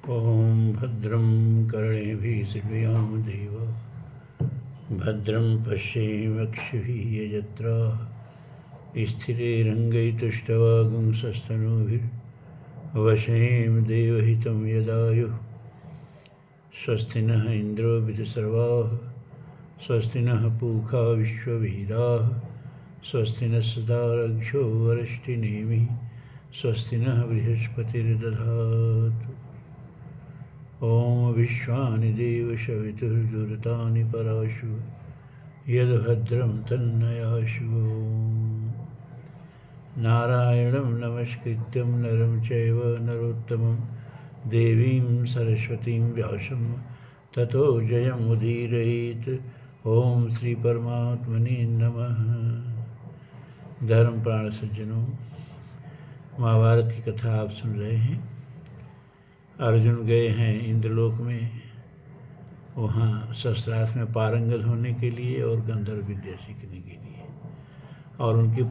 ॐ भद्रं कर्णेभिः शृणुयाम देवा भद्रं पश्येमक्षभिः यजत्राः स्थिरैरङ्गैतुष्टवागुंसस्तनूभिर्वशेम देवहितं यदायुः स्वस्ति नः इन्द्रो विधिसर्वाः स्वस्ति नः पूषा विश्ववेदाः स्वस्ति नः सदारक्षो वरिष्ठनेमिः स्वस्ति नः बृहस्पतिर्दधातु। ॐ विश्वानि देवशवितुर्दुरितानि पराशु यद्भद्रं तन्नयाशु। नारायणं नमस्कृत्यं नरं चैव नरोत्तमं देवीं सरस्वतीं व्यासं ततो जयमुदीरयेत्। ओम श्री परमात्मने नमः। धर्म प्राण सज्जनों, महाभारत की कथा आप सुन रहे हैं। अर्जुन गए हैं इंद्रलोक में, वहाँ शस्त्रास्त्र में पारंगत होने के लिए और गंधर्व विद्या सीखने के लिए। और उनके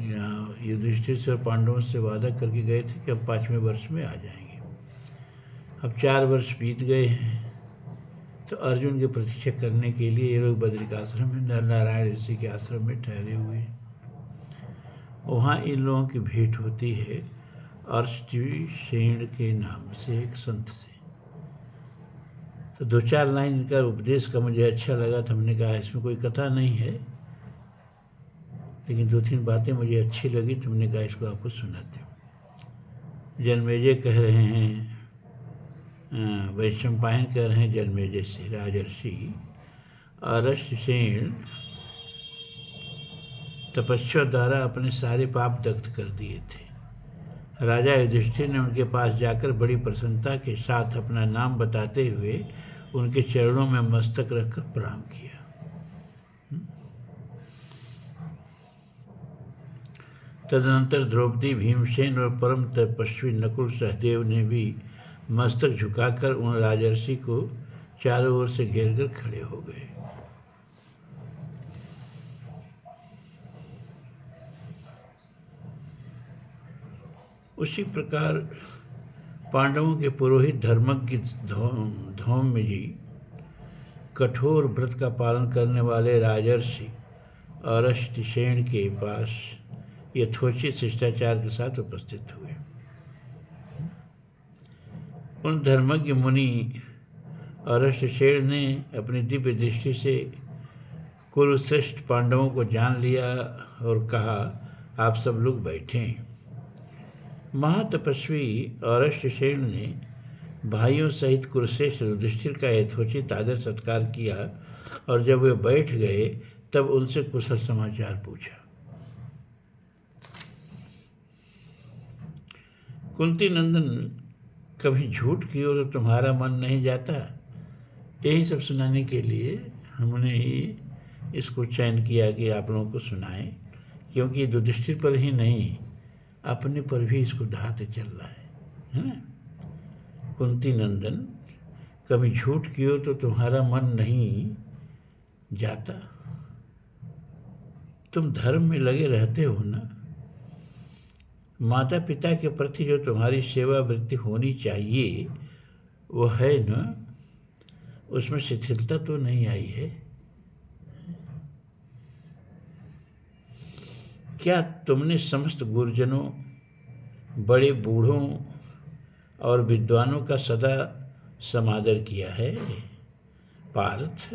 यहाँ युधिष्ठिर से और पांडवों से वादा करके गए थे कि अब 5वें वर्ष में आ जाएंगे। अब 4 वर्ष बीत गए हैं, तो अर्जुन की प्रतीक्षा करने के लिए ये लोग बद्रिकाश्रम में नर नारायण ऋषि के आश्रम में ठहरे हुए हैं। वहाँ इन लोगों की भेंट होती है अर्ष्टिसेन के नाम से एक संत से। तो 2-4 लाइन इनका उपदेश का मुझे अच्छा लगा, तो हमने कहा इसमें कोई कथा नहीं है, लेकिन 2-3 बातें मुझे अच्छी लगी, तो हमने कहा इसको आपको सुनाते हूँ। जन्मेजय कह रहे हैं, वैशंपायन कह रहे हैं जन्मेजय से, राजर्षि अर्ष्टिसेन तपस्या द्वारा अपने सारे पाप दग्ध कर दिए थे। राजा युधिष्ठिर ने उनके पास जाकर बड़ी प्रसन्नता के साथ अपना नाम बताते हुए उनके चरणों में मस्तक रखकर प्रणाम किया। तदनंतर द्रौपदी, भीमसेन और परम तपस्वी नकुल सहदेव ने भी मस्तक झुकाकर उन राजर्षि को चारों ओर से घेरकर खड़े हो गए। उसी प्रकार पांडवों के पुरोहित धर्मज्ञ धौम्य जी, कठोर व्रत का पालन करने वाले राजर्षि अर्ष्टिसेन के पास यथोचित शिष्टाचार के साथ उपस्थित हुए। उन धर्मज्ञ मुनि अर्ष्टिसेन ने अपनी दिव्य दृष्टि से कुरुश्रेष्ठ पांडवों को जान लिया और कहा, आप सब लोग बैठें। महातपस्वी अर्ष्टिसेन ने भाइयों सहित कुरुश्रेष्ठ युधिष्ठिर का यथोचित आदर सत्कार किया, और जब वे बैठ गए तब उनसे कुशल समाचार पूछा। कुंती नंदन, कभी झूठ की ओर तुम्हारा मन नहीं जाता? यही सब सुनाने के लिए हमने ही इसको चयन किया कि आप लोगों को सुनाएं, क्योंकि युधिष्ठिर पर ही नहीं, अपने पर भी इसको धाते चल रहा है ना। कुंती नंदन, कभी झूठ की ओर तो तुम्हारा मन नहीं जाता? तुम धर्म में लगे रहते हो ना। माता पिता के प्रति जो तुम्हारी सेवा वृत्ति होनी चाहिए वो है ना, उसमें शिथिलता तो नहीं आई है? क्या तुमने समस्त गुरुजनों, बड़े बूढ़ों और विद्वानों का सदा समादर किया है? पार्थ,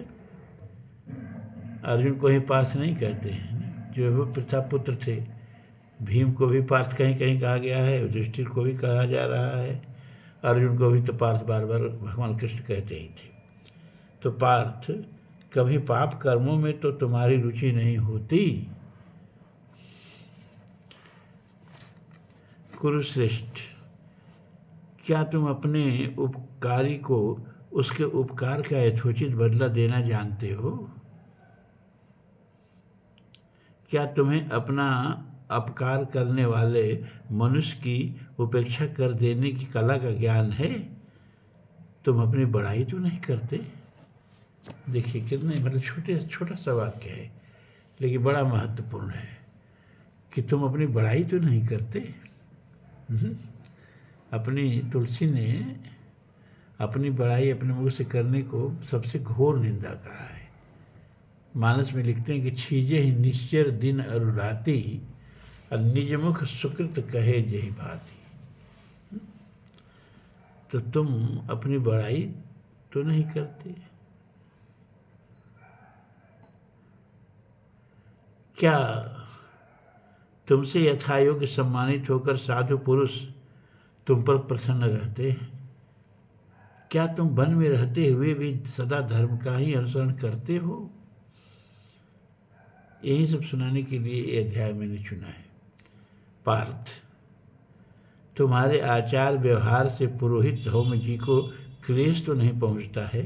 अर्जुन को ही पार्थ नहीं कहते हैं, जो वो प्रतापुत्र थे। भीम को भी पार्थ कहीं कहीं कहा गया है, युधिष्ठिर को भी कहा जा रहा है, अर्जुन को भी तो पार्थ बार बार भगवान कृष्ण कहते ही थे। तो पार्थ, कभी पाप कर्मों में तो तुम्हारी रुचि नहीं होती? कुरुश्रेष्ठ, क्या तुम अपने उपकारी को उसके उपकार का यथोचित बदला देना जानते हो? क्या तुम्हें अपना अपकार करने वाले मनुष्य की उपेक्षा कर देने की कला का ज्ञान है? तुम अपनी बड़ाई तो नहीं करते? देखिए कितने छोटा सा वाक्य है, लेकिन बड़ा महत्वपूर्ण है कि तुम अपनी बड़ाई तो नहीं करते। अपनी तुलसी ने अपनी बड़ाई अपने मुख से करने को सबसे घोर निंदा कहा है। मानस में लिखते हैं कि छीजे ही निश्चर दिन अरु राति, और निज मुख सुकृत कहे जही भांति। तो तुम अपनी बड़ाई तो नहीं करते। क्या तुमसे यथायोग्य सम्मानित होकर साधु पुरुष तुम पर प्रसन्न रहते हैं? क्या तुम वन में रहते हुए भी सदा धर्म का ही अनुसरण करते हो? यही सब सुनाने के लिए ये अध्याय मैंने चुना है। पार्थ, तुम्हारे आचार व्यवहार से पुरोहित धौम जी को क्लेश तो नहीं पहुंचता है?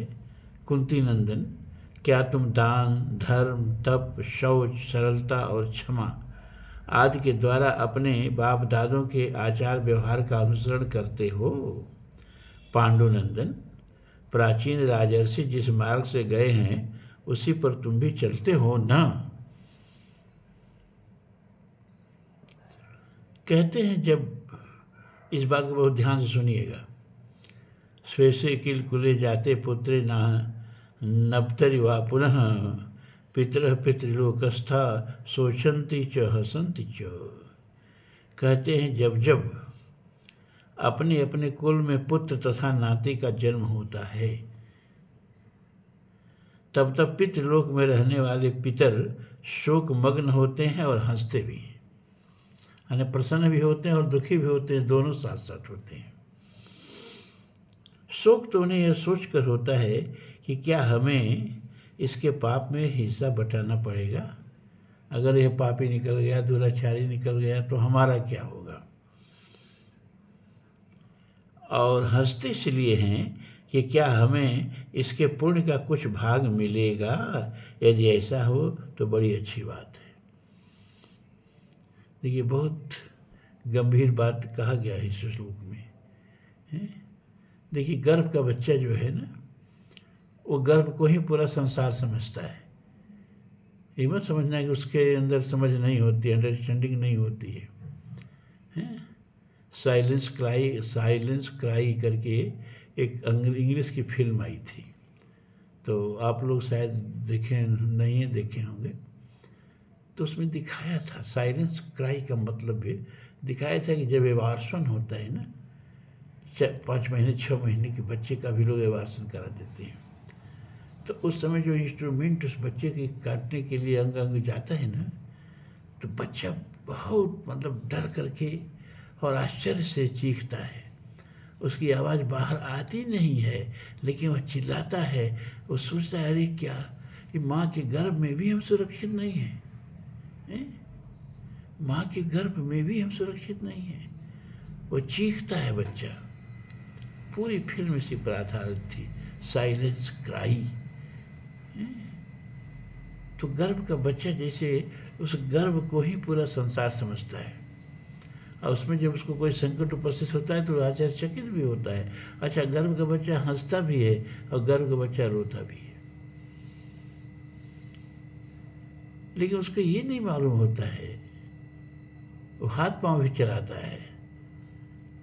कुंती नंदन, क्या तुम दान, धर्म, तप, शौच, सरलता और क्षमा आदि के द्वारा अपने बाप दादों के आचार व्यवहार का अनुसरण करते हो? पांडुनंदन, प्राचीन राजर्षि जिस मार्ग से गए हैं उसी पर तुम भी चलते हो न? कहते हैं, जब इस बात को बहुत ध्यान से सुनिएगा, स्वेशे किल कुले जाते पुत्रे ना नबतरि वा पुनः पितरः पितृलोकस्था शोचन्ति च हसन्ति च। कहते हैं, जब जब अपने अपने कुल में पुत्र तथा नाती का जन्म होता है, तब तब पितृलोक में रहने वाले पितर शोक मग्न होते हैं और हंसते भी हैं। यानी प्रसन्न भी होते हैं और दुखी भी होते हैं, दोनों साथ साथ होते हैं। शोक तो उन्हें यह सोचकर होता है कि क्या हमें इसके पाप में हिस्सा बटाना पड़ेगा। अगर यह पापी निकल गया, दुराचारी निकल गया तो हमारा क्या होगा। और हंसते इसलिए हैं कि क्या हमें इसके पुण्य का कुछ भाग मिलेगा। यदि ऐसा हो तो बड़ी अच्छी बात है। देखिए, बहुत गंभीर बात कहा गया है इस श्लोक में। देखिए, गर्भ का बच्चा जो है ना, वो गर्भ को ही पूरा संसार समझता है। ये मत समझना कि उसके अंदर समझ नहीं होती, अंडरस्टैंडिंग नहीं होती है। साइलेंस क्राई करके एक इंग्लिश की फिल्म आई थी, तो आप लोग शायद देखे होंगे। तो उसमें दिखाया था, साइलेंस क्राई का मतलब है, दिखाया था कि जब एबार्शन होता है ना, 5 महीने 6 महीने के बच्चे का भी लोग एबार्शन करा देते हैं, तो उस समय जो इंस्ट्रूमेंट उस बच्चे के काटने के लिए अंग अंग जाता है ना, तो बच्चा बहुत मतलब डर करके और आश्चर्य से चीखता है। उसकी आवाज़ बाहर आती नहीं है, लेकिन वह चिल्लाता है। वो सोचता है, अरे क्या ये माँ के गर्भ में भी हम सुरक्षित नहीं हैं? माँ के गर्भ में भी हम सुरक्षित नहीं हैं। वो चीखता है बच्चा। पूरी फिल्म इसी पर आधारित थी, साइलेंस क्राई। तो गर्भ का बच्चा जैसे उस गर्भ को ही पूरा संसार समझता है, और उसमें जब उसको कोई संकट उपस्थित होता है तो आश्चर्यचकित भी होता है। अच्छा, गर्भ का बच्चा हंसता भी है और गर्भ का बच्चा रोता भी है, लेकिन उसको ये नहीं मालूम होता है, वो हाथ पांव भी चलाता है।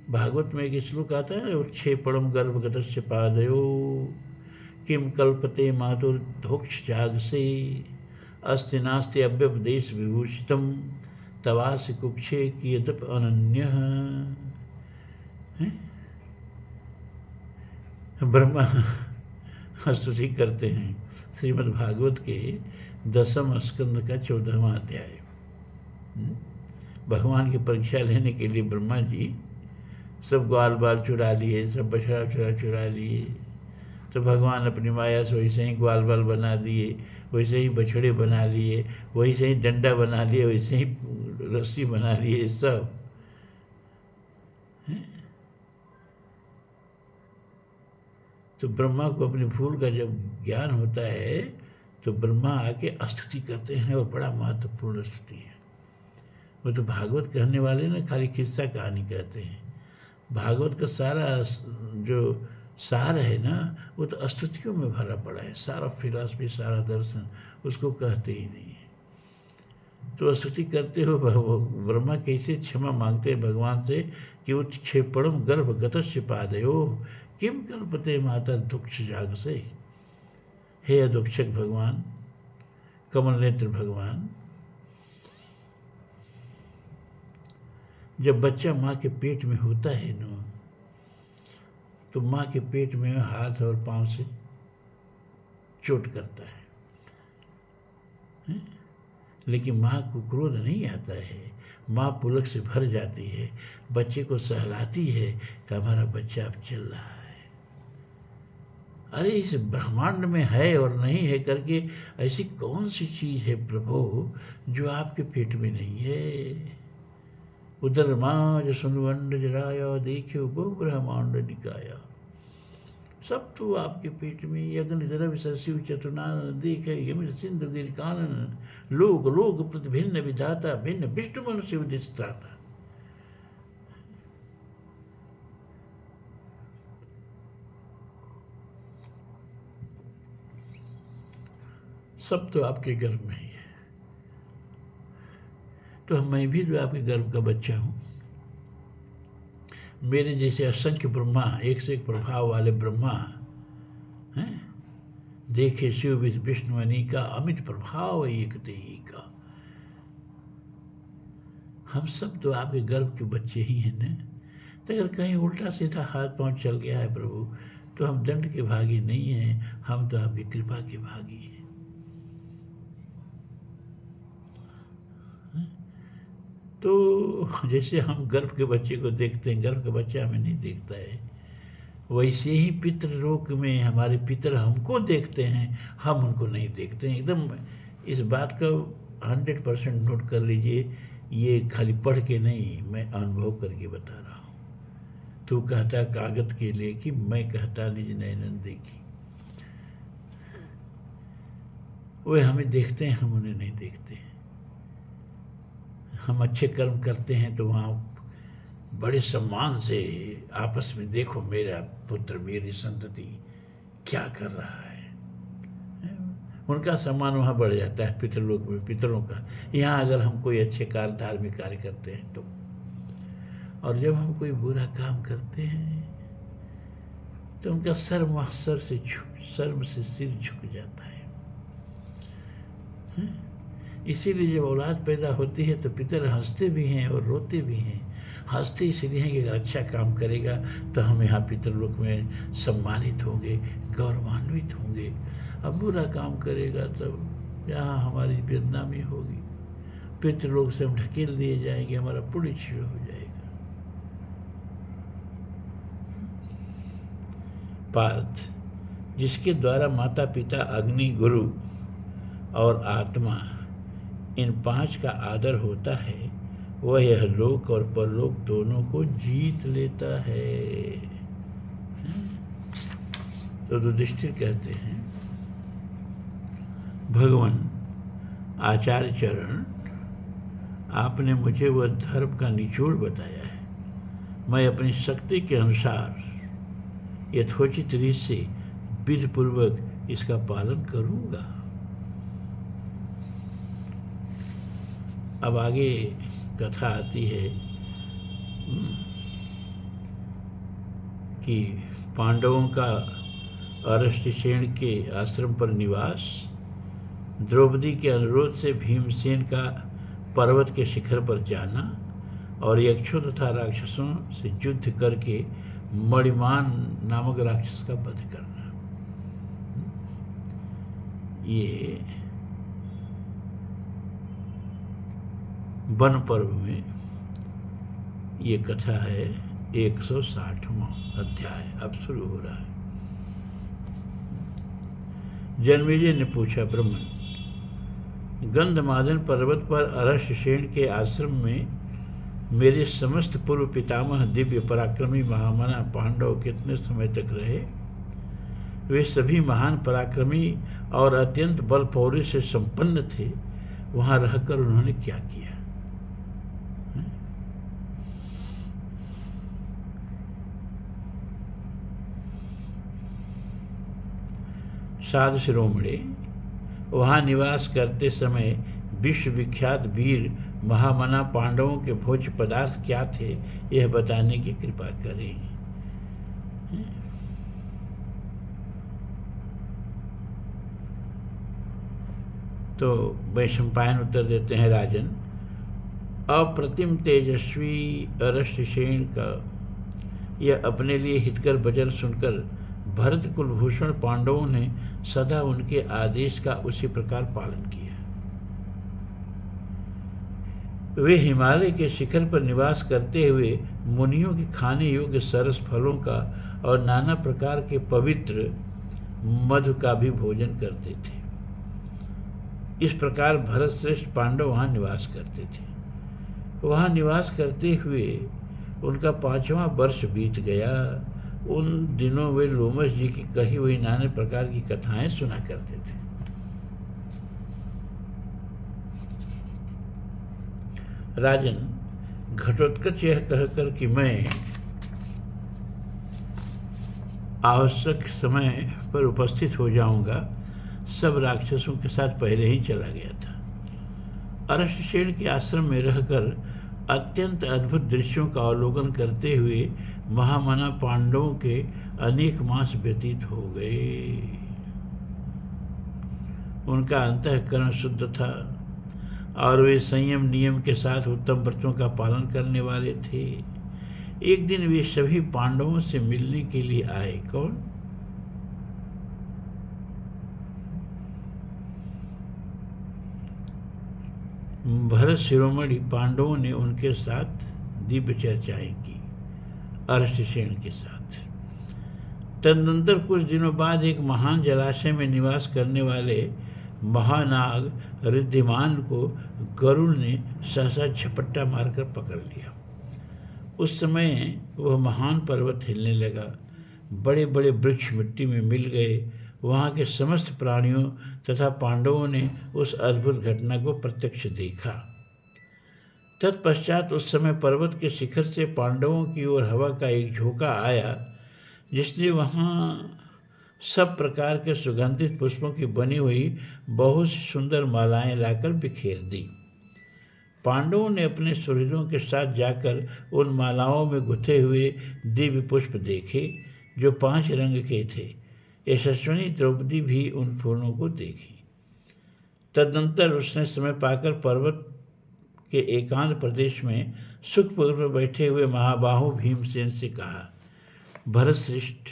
भागवत में एक श्लोक आता है ना, उत्क्षेपणम गर्भगतस्य पादयो किम कल्पते मातुर्धोक्ष जाग से अस्ति नास्ति अव्यपदेश विभूषितम तवासि कुक्षे कियतप अनन्यः। ब्रह्मा स्तुति करते हैं श्रीमद् भागवत के 10वें स्कंद का 14वां अध्याय। भगवान की परीक्षा लेने के लिए ब्रह्मा जी सब ग्वाल बाल चुरा लिए, सब बछड़ा चुरा लिए। तो भगवान अपनी माया से वैसे ही ग्वाल बाल बना दिए, वैसे ही बछड़े बना लिए, वैसे ही डंडा बना लिए, वैसे ही रस्सी बना लिए सब। तो ब्रह्मा को अपनी भूल का जब ज्ञान होता है तो ब्रह्मा आके स्तुति करते हैं, और बड़ा महत्वपूर्ण स्तुति है। वो तो भागवत कहने वाले ना खाली किस्सा कहानी कहते हैं। भागवत का सारा जो सार है ना, वो तो स्तुतियों में भरा पड़ा है। सारा फिलॉसफी, सारा दर्शन उसको कहते ही नहीं है। तो स्तुति करते हो ब्रह्मा कैसे क्षमा मांगते हैं भगवान से कि उत्क्षेपणम गर्भगतस्य पादयो किम कल्पते मातर दुक्ष जाग से। हे अदुक्षक भगवान, कमल नेत्र भगवान, जब बच्चा माँ के पेट में होता है ना, तो माँ के पेट में हाथ और पांव से चोट करता है, लेकिन माँ को क्रोध नहीं आता है। माँ पुलक से भर जाती है, बच्चे को सहलाती है कि हमारा बच्चा अब चल रहा है। अरे इस ब्रह्मांड में है और नहीं है करके ऐसी कौन सी चीज़ है प्रभु जो आपके पेट में नहीं है। उदर माज सुनवंड जराया देखो बहु ब्रह्मांड निकाया। सब तो आपके पेट में। यज्ञ द्रव्य सरशिव चतुर्नान देखे यम सिंधु गिर कानन लोक लोक प्रति भिन्न विधाता भिन्न विष्णु मनुष्य उदित्राता। सब तो आपके गर्भ में ही है। तो मैं भी जो आपके गर्भ का बच्चा हूँ, मेरे जैसे असंख्य ब्रह्मा, एक से एक प्रभाव वाले ब्रह्मा हैं, देखे शिव विष्णु अनेका अमित प्रभाव एक तेही का। हम सब तो आपके गर्भ के बच्चे ही हैं ना। तो अगर कहीं उल्टा सीधा हाथ पांव चल गया है प्रभु, तो हम दंड के भागी नहीं हैं, हम तो आपकी कृपा के भागी हैं। तो जैसे हम गर्भ के बच्चे को देखते हैं, गर्भ का बच्चा हमें नहीं देखता है, वैसे ही पितृलोक में हमारे पितर हमको देखते हैं, हम उनको नहीं देखते हैं। एकदम इस बात का 100% नोट कर लीजिए, ये खाली पढ़ के नहीं, मैं अनुभव करके बता रहा हूँ। तू कहता कागज के लिए कि मैं कहता निज नैनन देखी। वे हमें देखते हैं, हम उन्हें नहीं देखते हैं। हम अच्छे कर्म करते हैं तो वहाँ बड़े सम्मान से आपस में देखो मेरा पुत्र मेरी संतति क्या कर रहा है, उनका सम्मान वहाँ बढ़ जाता है पितृलोक में, पितरों का। यहाँ अगर हम कोई अच्छे कार्य धार्मिक कार्य करते हैं तो, और जब हम कोई बुरा काम करते हैं तो उनका शर्म से सिर झुक जाता है। इसीलिए जब औलाद पैदा होती है तो पितर हंसते भी हैं और रोते भी हैं। हंसते इसलिए हैं कि अगर अच्छा काम करेगा तो हम यहाँ पितरलोक में सम्मानित होंगे, गौरवान्वित होंगे। अब बुरा काम करेगा तब यहाँ हमारी बदनामी होगी, पितरलोक से हम ढकेल दिए जाएंगे, हमारा पुण्य क्षीण हो जाएगा। पार्थ, जिसके द्वारा माता पिता अग्नि गुरु और आत्मा इन 5 का आदर होता है, वह यह लोक और परलोक दोनों को जीत लेता है। तो युधिष्ठिर कहते हैं, भगवान आचार्य चरण, आपने मुझे वह धर्म का निचोड़ बताया है। मैं अपनी शक्ति के अनुसार यथोचित रीत से विधिपूर्वक इसका पालन करूँगा। अब आगे कथा आती है कि पांडवों का अरष्टसेन के आश्रम पर निवास, द्रौपदी के अनुरोध से भीमसेन का पर्वत के शिखर पर जाना और यक्षों तथा राक्षसों से युद्ध करके मणिमान नामक राक्षस का वध करना। ये वन पर्व में ये कथा है। 160वां अध्याय अब शुरू हो रहा है। जन्मेजय ने पूछा, ब्रह्मन, गंधमादन पर्वत पर अरष्टसेन के आश्रम में मेरे समस्त पूर्व पितामह दिव्य पराक्रमी महामना पांडव कितने समय तक रहे? वे सभी महान पराक्रमी और अत्यंत बल पौर्य से संपन्न थे। वहां रहकर उन्होंने क्या किया? साधु शिरोमणि, वहाँ निवास करते समय विश्व विख्यात वीर महामना पांडवों के भोज्य पदार्थ क्या थे, यह बताने की कृपा करें। तो वैशंपायन उत्तर देते हैं, राजन, अप्रतिम तेजस्वी अरष्टसेन का यह अपने लिए हितकर वचन सुनकर भरत कुलभूषण पांडवों ने सदा उनके आदेश का उसी प्रकार पालन किया। वे हिमालय के शिखर पर निवास करते हुए मुनियों के खाने योग्य सरस फलों का और नाना प्रकार के पवित्र मधु का भी भोजन करते थे। इस प्रकार भरत श्रेष्ठ पांडव वहाँ निवास करते थे। वहाँ निवास करते हुए उनका 5वां वर्ष बीत गया। उन दिनों वे लोमश जी की कही हुई नाना प्रकार की कथाएं सुना करते थे। राजन, घटोत्कच यह कहकर कि मैं आवश्यक समय पर उपस्थित हो जाऊंगा, सब राक्षसों के साथ पहले ही चला गया था। अरष्टसेन के आश्रम में रहकर अत्यंत अद्भुत दृश्यों का अवलोकन करते हुए महामना पांडवों के अनेक मास व्यतीत हो गए। उनका अंतःकरण शुद्ध था और वे संयम नियम के साथ उत्तम व्रतों का पालन करने वाले थे। एक दिन वे सभी पांडवों से मिलने के लिए आए। कौन? भरत शिरोमणि पांडवों ने उनके साथ दिव्य चर्चाएं की, अरष्टसेन के साथ। तदनंतर कुछ दिनों बाद एक महान जलाशय में निवास करने वाले महानाग रिद्धिमान को गरुड़ ने सहसा झपट्टा मारकर पकड़ लिया। उस समय वह महान पर्वत हिलने लगा, बड़े बड़े वृक्ष मिट्टी में मिल गए। वहाँ के समस्त प्राणियों तथा पांडवों ने उस अद्भुत घटना को प्रत्यक्ष देखा। तत्पश्चात उस समय पर्वत के शिखर से पांडवों की ओर हवा का एक झोंका आया, जिसने वहाँ सब प्रकार के सुगंधित पुष्पों की बनी हुई बहुत सी सुंदर मालाएं लाकर बिखेर दी। पांडवों ने अपने सुहृदों के साथ जाकर उन मालाओं में गुथे हुए दिव्य पुष्प देखे, जो 5 रंग के थे। यशस्विनी द्रौपदी भी उन फूलों को देखी। तदनंतर उसने समय पाकर पर्वत के एकांत प्रदेश में सुखपूर्वक बैठे हुए महाबाहु भीमसेन से कहा, भरत श्रेष्ठ,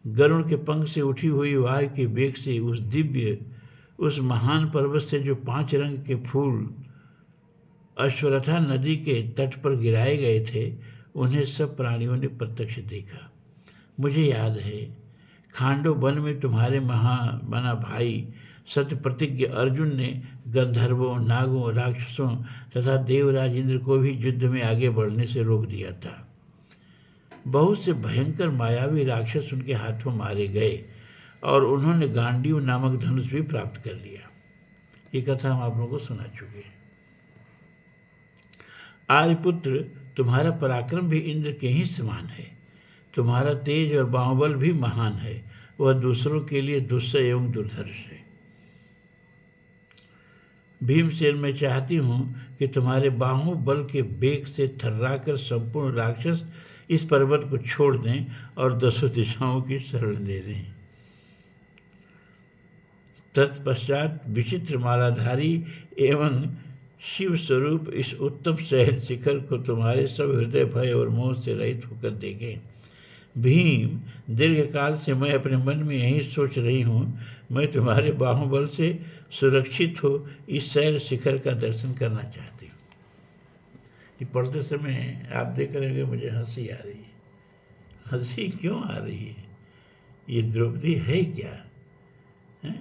गरुड़ के पंख से उठी हुई वायु के वेग से उस महान पर्वत से जो 5 रंग के फूल अश्वत्था नदी के तट पर गिराए गए थे, उन्हें सब प्राणियों ने प्रत्यक्ष देखा। मुझे याद है, खांडव वन में तुम्हारे महामना भाई सत्य प्रतिज्ञ अर्जुन ने गंधर्वों, नागों, राक्षसों तथा देवराज इंद्र को भी युद्ध में आगे बढ़ने से रोक दिया था। बहुत से भयंकर मायावी राक्षस उनके हाथों मारे गए और उन्होंने गांडीव नामक धनुष भी प्राप्त कर लिया। ये कथा हम आप लोगों को सुना चुके हैं। आर्यपुत्र, तुम्हारा पराक्रम भी इंद्र के ही समान है। तुम्हारा तेज और बाहुबल भी महान है। वह दूसरों के लिए दुस्सह एवं दुर्धर्ष है। भीमसेन, मैं चाहती हूँ कि तुम्हारे बाहुबल के वेग से थर्राकर संपूर्ण राक्षस इस पर्वत को छोड़ दें और 10 दिशाओं की शरण ले लें। तत्पश्चात विचित्र मालाधारी एवं शिव स्वरूप इस उत्तम शैल शिखर को तुम्हारे सब हृदय भय और मोह से रहित होकर देखें। भीम, दीर्घकाल से मैं अपने मन में यही सोच रही हूँ, मैं तुम्हारे बाहुबल से सुरक्षित हो इस शैल शिखर का दर्शन करना चाहती हूँ। ये पढ़ते समय आप देख रहे होंगे मुझे हंसी आ रही है। हंसी क्यों आ रही है? ये द्रौपदी है क्या? है?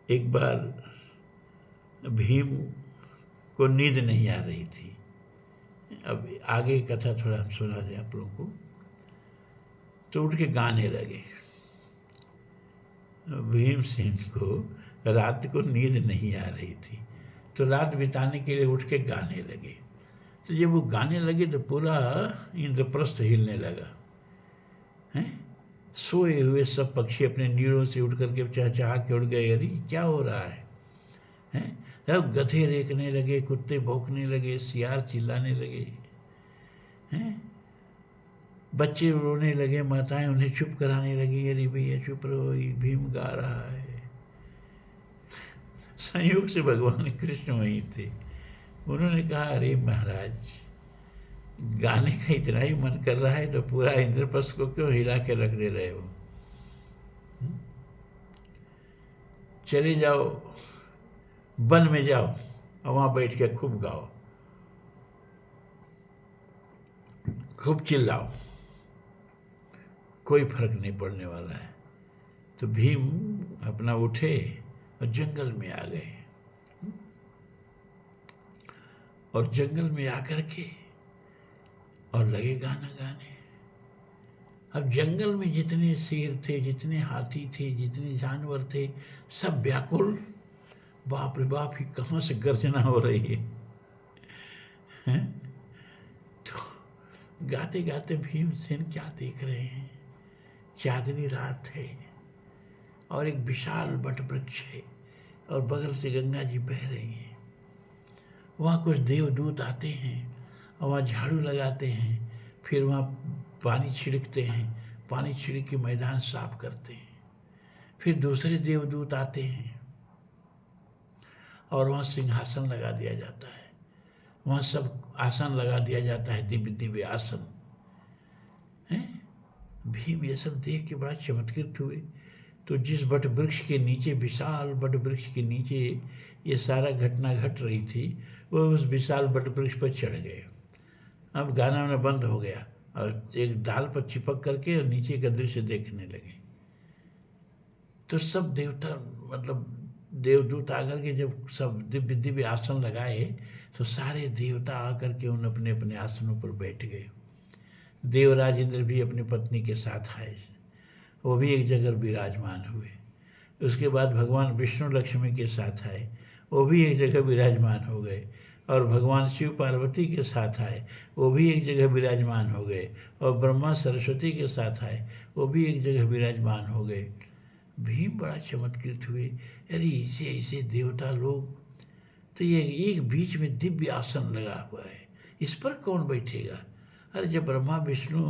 एक बार भीम को नींद नहीं आ रही थी। अब आगे की कथा थोड़ा हम सुना दें आप लोगों को। तो उठ के गाने लगे। भीमसेन को रात को नींद नहीं आ रही थी, तो रात बिताने के लिए उठ के गाने लगे। तो जब वो गाने लगे तो पूरा इंद्रप्रस्थ हिलने लगा। हैं? सोए हुए सब पक्षी अपने नीड़ों से उठ करके चहचहा के उड़ गए। अरे क्या हो रहा है? हैं? अब गधे रेंकने लगे, कुत्ते भौंकने लगे, सियार चिल्लाने लगे, हैं, बच्चे रोने लगे, माताएं उन्हें चुप कराने लगी, अरे भैया चुप रहो, ये भीम गा रहा है। संयोग से भगवान कृष्ण वहीं थे। उन्होंने कहा, अरे महाराज, गाने का इतना ही मन कर रहा है तो पूरा इंद्रप्रस्थ को क्यों हिला के रख दे रहे हो? चले जाओ, वन में जाओ और वहां बैठ के खूब गाओ, खूब चिल्लाओ, कोई फर्क नहीं पड़ने वाला है। तो भीम अपना उठे और जंगल में आ गए, और जंगल में आकर के और लगे गाना गाने। अब जंगल में जितने शेर थे, जितने हाथी थे, जितने जानवर थे, सब व्याकुल, बाप रे बाप, ही कहाँ से गर्जना हो रही है, हैं? तो गाते गाते भीमसेन क्या देख रहे हैं, चांदनी रात है और एक विशाल वट वृक्ष है और बगल से गंगा जी बह रही हैं। वहाँ कुछ देवदूत आते हैं और वहाँ झाड़ू लगाते हैं, फिर वहाँ पानी छिड़कते हैं, पानी छिड़क के मैदान साफ करते हैं। फिर दूसरे देवदूत आते हैं और वहाँ सिंहासन लगा दिया जाता है, वहाँ सब आसन लगा दिया जाता है, दिव्य दिव्य आसन हैं। भीम ये सब देख के बड़ा चमत्कृत हुए। तो जिस वट वृक्ष के नीचे, विशाल वट वृक्ष के नीचे ये सारा घटना घट रही थी, वो उस विशाल वट वृक्ष पर चढ़ गए। अब गाना वाना बंद हो गया और एक डाल पर चिपक करके और नीचे का दृश्य देखने लगे। तो सब देवता, मतलब देवदूत आकर के जब सब दिव्य दिव्य आसन लगाए, तो सारे देवता आकर के उन अपने अपने आसनों पर बैठ गए। देवराज इंद्र भी अपनी पत्नी के साथ आए, वो भी एक जगह विराजमान हुए। उसके बाद भगवान विष्णु लक्ष्मी के साथ आए, वो भी एक जगह विराजमान हो गए। और भगवान शिव पार्वती के साथ आए, वो भी एक जगह विराजमान हो गए। और ब्रह्मा सरस्वती के साथ आए, वो भी एक जगह विराजमान हो गए। भीम बड़ा चमत्कृत हुए, अरे ऐसे ऐसे देवता लोग, तो ये एक बीच में दिव्य आसन लगा हुआ है, इस पर कौन बैठेगा? अरे जब ब्रह्मा विष्णु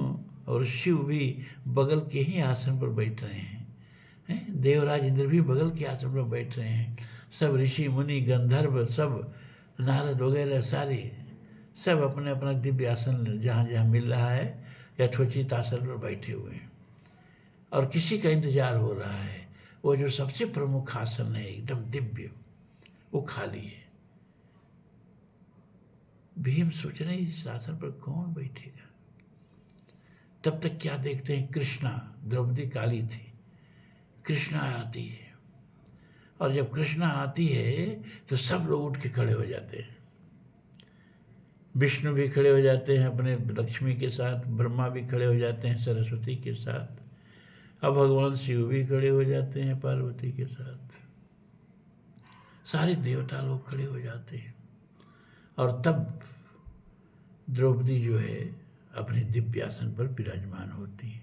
और शिव भी बगल के ही आसन पर बैठ रहे हैं, देवराज इंद्र भी बगल के आसन पर बैठ रहे हैं, सब ऋषि मुनि गंधर्व, सब नारद वगैरह सारे, सब अपने अपना दिव्य आसन जहाँ जहाँ मिल रहा है यथोचित आसन पर बैठे हुए हैं। और किसी का इंतजार हो रहा है, वो जो सबसे प्रमुख आसन है एकदम दिव्य, वो खाली है। भीम सोच रहे हैं इस आसन पर कौन बैठेगा। तब तक क्या देखते हैं, कृष्णा, द्रौपदी काली थी, कृष्णा आती है। और जब कृष्णा आती है तो सब लोग उठ के खड़े हो जाते हैं। विष्णु भी खड़े हो जाते हैं अपने लक्ष्मी के साथ, ब्रह्मा भी खड़े हो जाते हैं सरस्वती के साथ, अब भगवान शिव भी खड़े हो जाते हैं पार्वती के साथ, सारे देवता लोग खड़े हो जाते हैं। और तब द्रौपदी जो है अपने दिव्यासन पर विराजमान होती है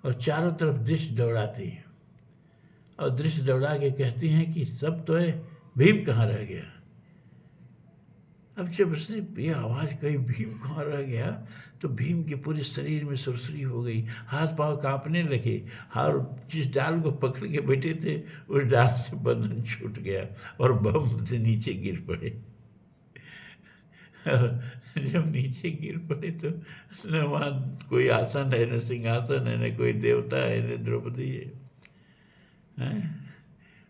और चारों तरफ दृश्य दौड़ाती है, और दृश्य दौड़ा के कहती हैं कि सब तो है, भीम कहाँ रह गया। अब जब उसने ये आवाज़ कही भीम कहाँ रह गया, तो भीम के पूरे शरीर में सुरसुरी हो गई, हाथ पांव कांपने लगे, और जिस डाल को पकड़ के बैठे थे उस डाल से बंधन छूट गया और बम से नीचे गिर पड़े। जब नीचे गिर पड़े तो न वहाँ कोई आसन है, न सिंहासन है, न कोई देवता है, न द्रौपदी है।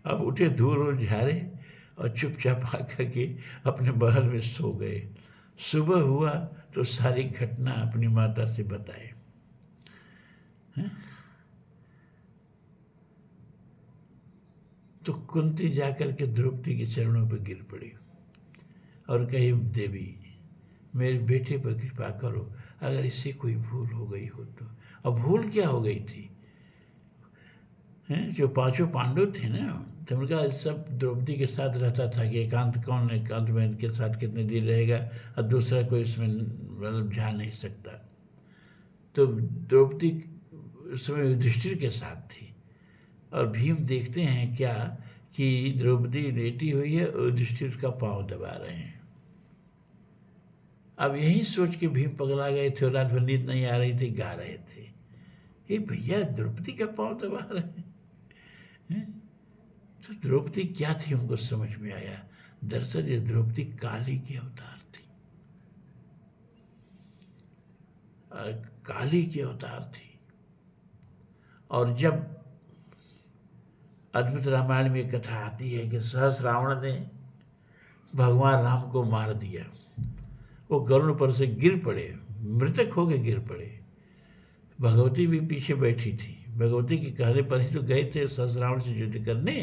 अब उठे धूल झारे और चुपचाप आकर के अपने महल में सो गए। सुबह हुआ तो सारी घटना अपनी माता से बताए। तो कुंती जाकर के द्रौपदी के चरणों पर गिर पड़ी और कही, देवी मेरे बेटे पर कृपा करो, अगर इससे कोई भूल हो गई हो तो। अब भूल क्या हो गई थी, हैं जो पांचों पांडव थे ना, तो उनका सब द्रौपदी के साथ रहता था कि एकांत कौन एकांत में इनके साथ कितने दिन रहेगा, और दूसरा कोई इसमें मतलब जा नहीं सकता। तो द्रौपदी उस समय युधिष्ठिर के साथ थी। और भीम देखते हैं क्या कि द्रौपदी लेटी हुई है और युधिष्ठिर उसका पाँव दबा रहे हैं। अब यही सोच के भीम पगला गए थे और रात भर नींद नहीं आ रही थी, गा रहे थे, ये भैया द्रौपदी का पाँव दबा रहे हैं। तो द्रौपदी क्या थी उनको समझ में आया। दरअसल ये द्रौपदी काली की अवतार थी, काली की अवतार थी। और जब अद्भुत रामायण में कथा आती है कि सहस रावण ने भगवान राम को मार दिया, वो गरुड़ पर से गिर पड़े, मृतक होके गिर पड़े। भगवती भी पीछे बैठी थी, भगवती के कहने पर ही तो गए थे सहस रावण से युद्ध करने।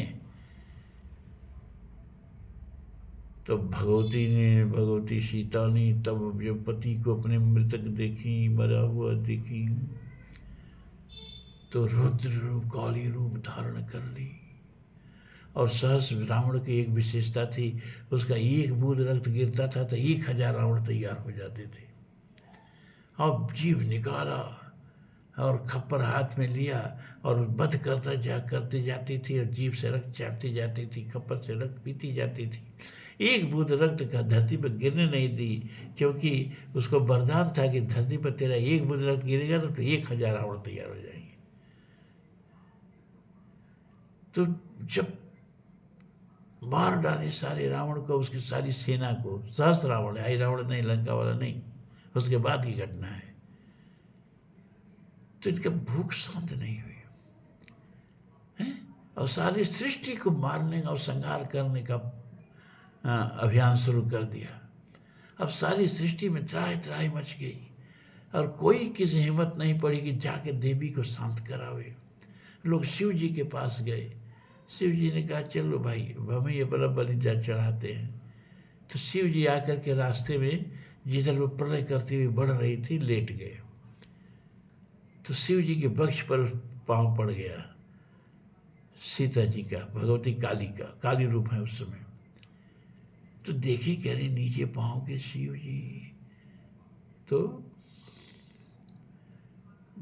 तो भगवती सीता ने तब जब पति को अपने मृतक देखी, मरा हुआ देखी, तो रुद्र रूप, काली रूप धारण कर ली। और सहस रावण की एक विशेषता थी, उसका एक बूंद रक्त गिरता था तो 1000 रावण तैयार हो जाते थे। अब जीव निकाला और खप्पर हाथ में लिया और वध करते जाती थी, और जीव से रक्त चाटती जाती थी, खप्पर से रक्त पीती जाती थी। एक बूंद रक्त का धरती पर गिरने नहीं दी, क्योंकि उसको वरदान था कि धरती पर तेरा एक बूंद रक्त गिरेगा तो 1000 रावण तैयार हो जाएंगे। तो जब मार डाले सारे रावण को, उसकी सारी सेना को, सहस रावण, आई रावण नहीं, लंका वाला नहीं, उसके बाद की घटना है। तो इनका भूख शांत नहीं हुई है, और सारी सृष्टि को मारने का और संहार करने का अभियान शुरू कर दिया। अब सारी सृष्टि में त्राही त्राही मच गई, और कोई किसी हिम्मत नहीं पड़ी कि जाके देवी को शांत करावे। लोग शिव जी के पास गए, शिव जी ने कहा चलो भाई हमें ये बड़ा बलि चढ़ाते हैं। तो शिव जी आकर के रास्ते में जिधर वो प्रलय करती हुई बढ़ रही थी लेट गए। तो शिव जी के वक्ष पर पाँव पड़ गया सीता जी का, भगवती काली का, काली रूप है उस समय। तो देखे कह रहे नीचे पाँव के शिव जी, तो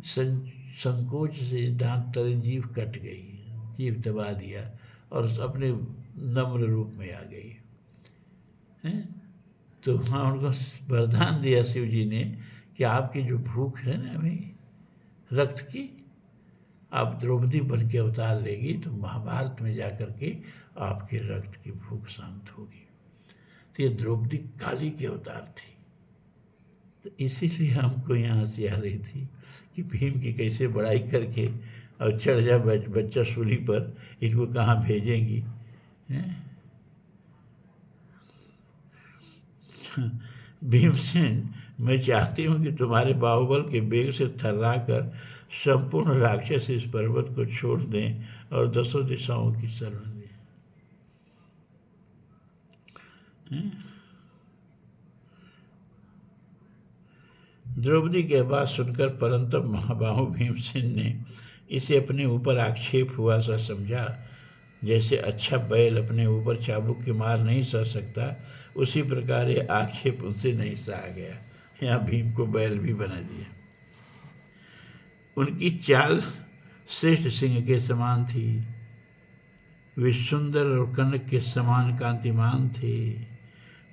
संकोच से दांत तले जीभ कट गई, जीभ दबा दिया और अपने नम्र रूप में आ गई हैं। तो वहाँ उनको वरदान दिया शिव जी ने कि आपकी जो भूख है ना अभी रक्त की, आप द्रौपदी बन के अवतार लेगी तो महाभारत में जाकर के आपके रक्त की भूख शांत होगी। तो ये द्रौपदी काली की अवतार थी। तो इसीलिए हमको यहाँ हंसी आ रही थी कि भीम की कैसे बड़ाई करके और चढ़ जा बच्चा सूली पर, इनको कहाँ भेजेंगी हैं? भीमसेन, मैं चाहती हूँ कि तुम्हारे बाहुबल के बेग से थर्रा कर संपूर्ण राक्षस इस पर्वत को छोड़ दें और 10 दिशाओं की शरण दें। द्रौपदी के बात सुनकर परंतप महाबाहु भीमसेन ने इसे अपने ऊपर आक्षेप हुआ सा समझा। जैसे अच्छा बैल अपने ऊपर चाबुक की मार नहीं सह सकता, उसी प्रकार ये आक्षेप उनसे नहीं सहा गया। यहाँ भीम को बैल भी बना दिया। उनकी चाल श्रेष्ठ सिंह के समान थी, वे सुंदर और कनक के समान कांतिमान थे।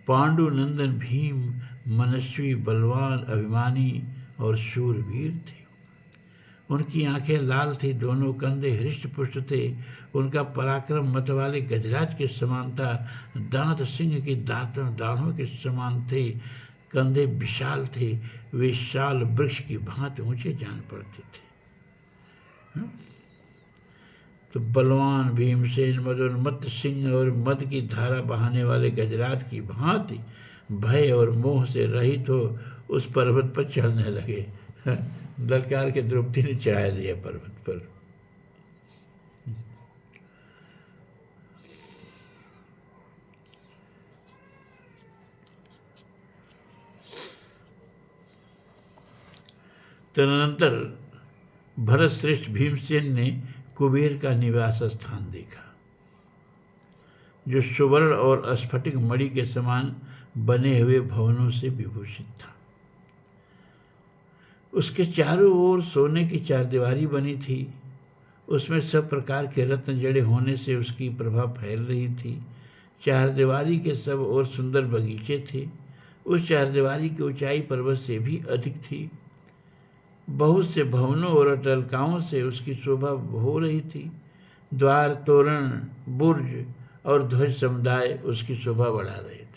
पांडु नंदन भीम मनस्वी, बलवान, अभिमानी और शूरवीर थे। उनकी आंखें लाल थी, दोनों कंधे हृष्ट पुष्ट थे। उनका पराक्रम मतवाले गजराज के समान था, दांत सिंह के दाढ़ों के समान थे, कंधे विशाल थे, वे शाल वृक्ष की भांति ऊंचे जान पड़ते थे। तो बलवान भीमसेन मदोन्मत्त सिंह और मद की धारा बहाने वाले गजराज की भांति भय और मोह से रहित हो उस पर्वत पर चढ़ने लगे। ललकार के द्रौपदी ने चढ़ा दिया पर्वत पर। तदनंतर भरत श्रेष्ठ भीमसेन ने कुबेर का निवास स्थान देखा, जो सुवर्ण और स्फटिक मणि के समान बने हुए भवनों से विभूषित था। उसके चारों ओर सोने की चारदीवारी बनी थी। उसमें सब प्रकार के रत्न जड़े होने से उसकी प्रभा फैल रही थी। चारदीवारी के सब और सुंदर बगीचे थे। उस चारदीवारी की ऊंचाई पर्वत से भी अधिक थी। बहुत से भवनों और अटलकाओं से उसकी शोभा हो रही थी। द्वार, तोरण, बुर्ज और ध्वज समुदाय उसकी शोभा बढ़ा रहे थे।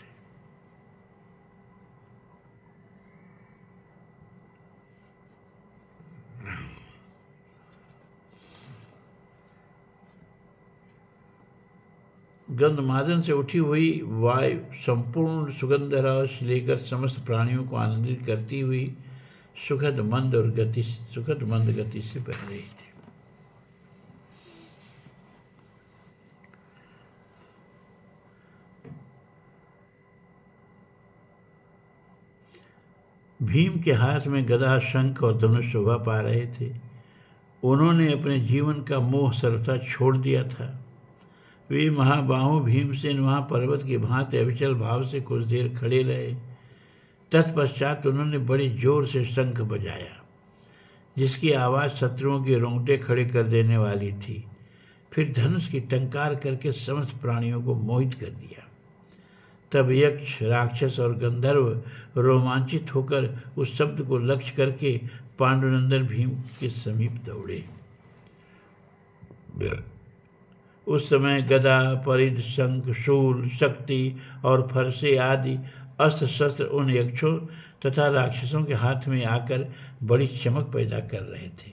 गंधमादन से उठी हुई वायु संपूर्ण सुगंध रस लेकर समस्त प्राणियों को आनंदित करती हुई सुखद मंद गति से बह रही थी। भीम के हाथ में गदा, शंख और धनुष शोभा पा रहे थे। उन्होंने अपने जीवन का मोह सर्वथा छोड़ दिया था। वे महाबाहु भीमसेन वहाँ पर्वत की भांति अविचल भाव से कुछ देर खड़े रहे। तत्पश्चात उन्होंने बड़ी जोर से शंख बजाया, जिसकी आवाज़ शत्रुओं के रोंगटे खड़े कर देने वाली थी। फिर धनुष की टंकार करके समस्त प्राणियों को मोहित कर दिया। तब यक्ष, राक्षस और गंधर्व रोमांचित होकर उस शब्द को लक्ष्य करके पांडुनंदन भीम के समीप दौड़े। उस समय गदा, परिध, शंख, शूल, शक्ति और फरसे आदि अस्त्र शस्त्र उन यक्षों तथा राक्षसों के हाथ में आकर बड़ी चमक पैदा कर रहे थे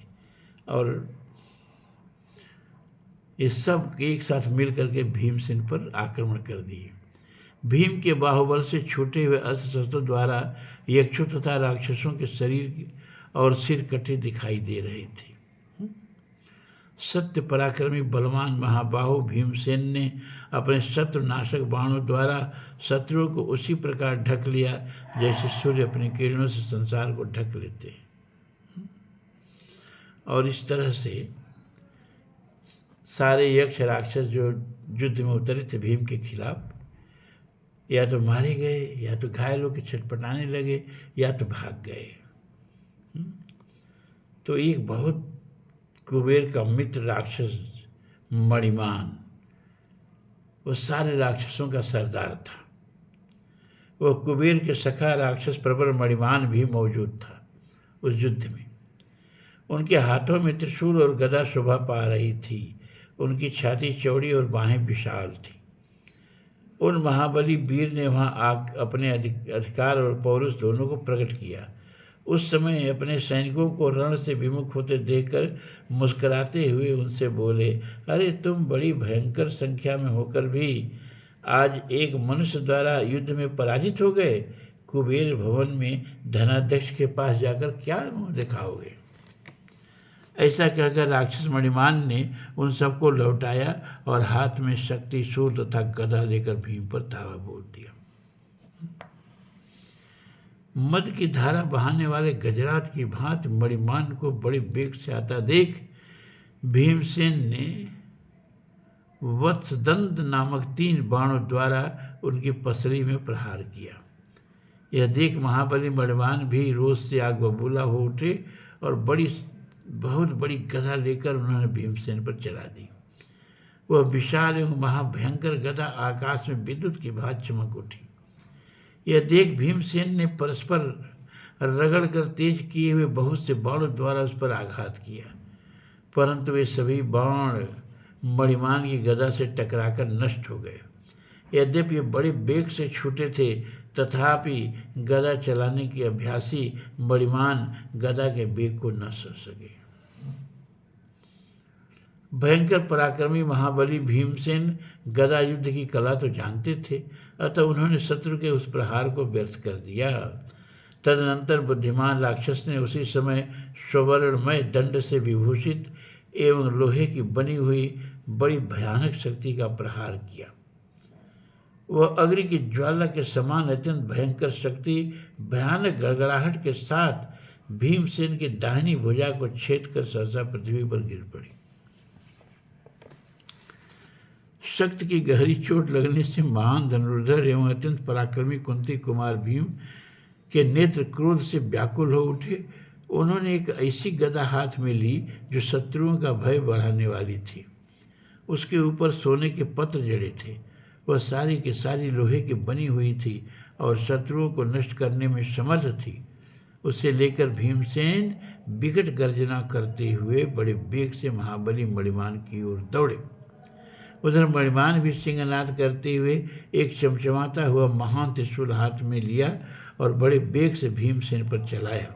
और ये सब एक साथ मिल करके भीमसेन पर आक्रमण कर दिए। भीम के बाहुबल से छूटे हुए अस्त्र शस्त्रों द्वारा यक्षों तथा राक्षसों के शरीर और सिर कटे दिखाई दे रहे थे। सत्य पराक्रमी बलवान महाबाहु भीमसेन ने अपने शत्रुनाशक बाणों द्वारा शत्रुओं को उसी प्रकार ढक लिया जैसे सूर्य अपनी किरणों से संसार को ढक लेते हैं। और इस तरह से सारे यक्ष राक्षस जो युद्ध में उतरे थे भीम के खिलाफ, या तो मारे गए, या तो घायल होकर छटपटाने लगे, या तो भाग गए। तो एक बहुत कुबेर का मित्र राक्षस मणिमान, वो सारे राक्षसों का सरदार था। वो कुबेर के सखा राक्षस प्रबर मणिमान भी मौजूद था उस युद्ध में। उनके हाथों में त्रिशूल और गदा शोभा पा रही थी। उनकी छाती चौड़ी और बाहें विशाल थी। उन महाबली वीर ने वहाँ अपने अधिकार और पौरुष दोनों को प्रकट किया। उस समय अपने सैनिकों को रण से विमुख होते देखकर मुस्कुराते हुए उनसे बोले, अरे तुम बड़ी भयंकर संख्या में होकर भी आज एक मनुष्य द्वारा युद्ध में पराजित हो गए। कुबेर भवन में धनाध्यक्ष के पास जाकर क्या मुँह दिखाओगे। ऐसा कहकर राक्षस मणिमान ने उन सबको लौटाया और हाथ में शक्ति, शूल तथा गदा लेकर भीम पर धावा बोल दिया। मद की धारा बहाने वाले गजराज की भांति मणिमान को बड़े वेग से आता देख भीमसेन ने वत्सदंत नामक 3 बाणों द्वारा उनकी पसली में प्रहार किया। यह देख महाबली मणिमान भी रोष से आग बबूला हो उठे और बहुत बड़ी गदा लेकर उन्होंने भीमसेन पर चला दी। वह विशाल एवं महाभयंकर गदा आकाश में विद्युत की भांति चमक उठी। यह देख भीमसेन ने परस्पर रगड़ कर तेज किए हुए बहुत से बाणों द्वारा उस पर आघात किया, परंतु वे सभी बाण मणिमान की गदा से टकराकर नष्ट हो गए। यद्यपि ये बड़े वेग से छूटे थे, तथापि गदा चलाने के अभ्यासी मणिमान गदा के वेग को न सह सके। भयंकर पराक्रमी महाबली भीमसेन गदा युद्ध की कला तो जानते थे, अतः उन्होंने शत्रु के उस प्रहार को व्यर्थ कर दिया। तदनंतर बुद्धिमान राक्षस ने उसी समय स्वर्णमय दंड से विभूषित एवं लोहे की बनी हुई बड़ी भयानक शक्ति का प्रहार किया। वह अग्नि की ज्वाला के समान अत्यंत भयंकर शक्ति भयानक गड़गड़ाहट के साथ भीमसेन की दाहिनी भुजा को छेद कर सहसा पृथ्वी पर गिर पड़ी। शक्ति की गहरी चोट लगने से महान धनुर्धर एवं अत्यंत पराक्रमी कुंती कुमार भीम के नेत्र क्रोध से व्याकुल हो उठे। उन्होंने एक ऐसी गदा हाथ में ली जो शत्रुओं का भय बढ़ाने वाली थी। उसके ऊपर सोने के पत्र जड़े थे। वह सारी की सारी लोहे की बनी हुई थी और शत्रुओं को नष्ट करने में समर्थ थी। उसे लेकर भीमसेन विकट गर्जना करते हुए बड़े वेग से महाबली मणिमान की ओर दौड़े। उधर मणिमान भी सिंहनाद करते हुए एक चमचमाता हुआ महान त्रिशूल हाथ में लिया और बड़े वेग से भीमसेन पर चलाया।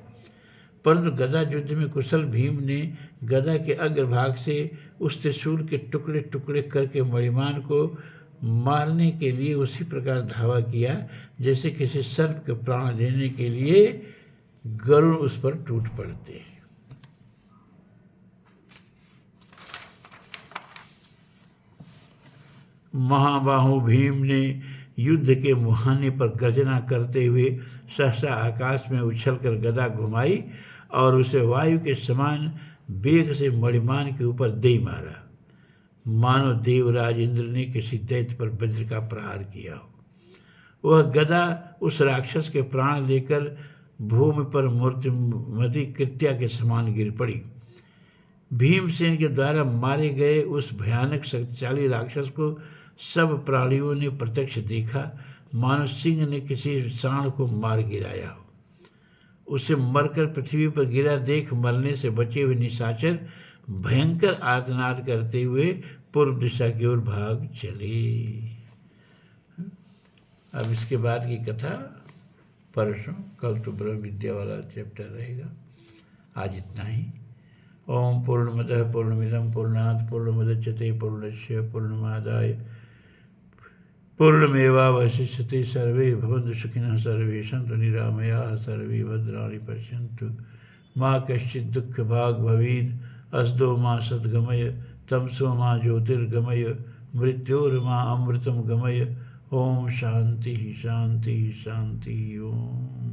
परंतु गदा युद्ध में कुशल भीम ने गदा के अग्रभाग से उस त्रिशूल के टुकड़े टुकड़े करके मणिमान को मारने के लिए उसी प्रकार धावा किया जैसे किसी सर्प के प्राण देने के लिए गरुड़ उस पर टूट पड़ते हैं। महाबाहु भीम ने युद्ध के मुहाने पर गर्जना करते हुए सहसा आकाश में उछलकर गदा घुमाई और उसे वायु के समान वेग से मणिमान के ऊपर दे मारा, मानो देवराज इंद्र ने किसी दैत्य पर वज्र का प्रहार किया हो। वह गदा उस राक्षस के प्राण लेकर भूमि पर मूर्तिमती कृत्या के समान गिर पड़ी। भीमसेन के द्वारा मारे गए उस भयानक शक्तिशाली राक्षस को सब प्राणियों ने प्रत्यक्ष देखा, मानो सिंह ने किसी सांड को मार गिराया हो। उसे मरकर पृथ्वी पर गिरा देख मरने से बचे हुए निशाचर भयंकर आर्तनाद करते हुए पूर्व दिशा की ओर भाग चले। अब इसके बाद की कथा परसों, कल तो ब्रह्म विद्या वाला चैप्टर रहेगा। आज इतना ही। ओम पूर्णमदः पूर्णमिदं पूर्णात् पूर्णमुदच्यते पूर्णस्य पूर्णमादाय पूर्णमेवावशिष्यते। सर्वे भवन्तु सुखिनः, सर्वे सन्तु निरामयाः, सर्वे भद्राणि पश्यन्तु, मा कश्चित् दुःखभाग् भवेत्। अस्तो मा सद्गमय, तमसो मा ज्योतिर्गमय, मृत्योर्मा अमृतं गमय। ओम शांति शांति शांति। ओम।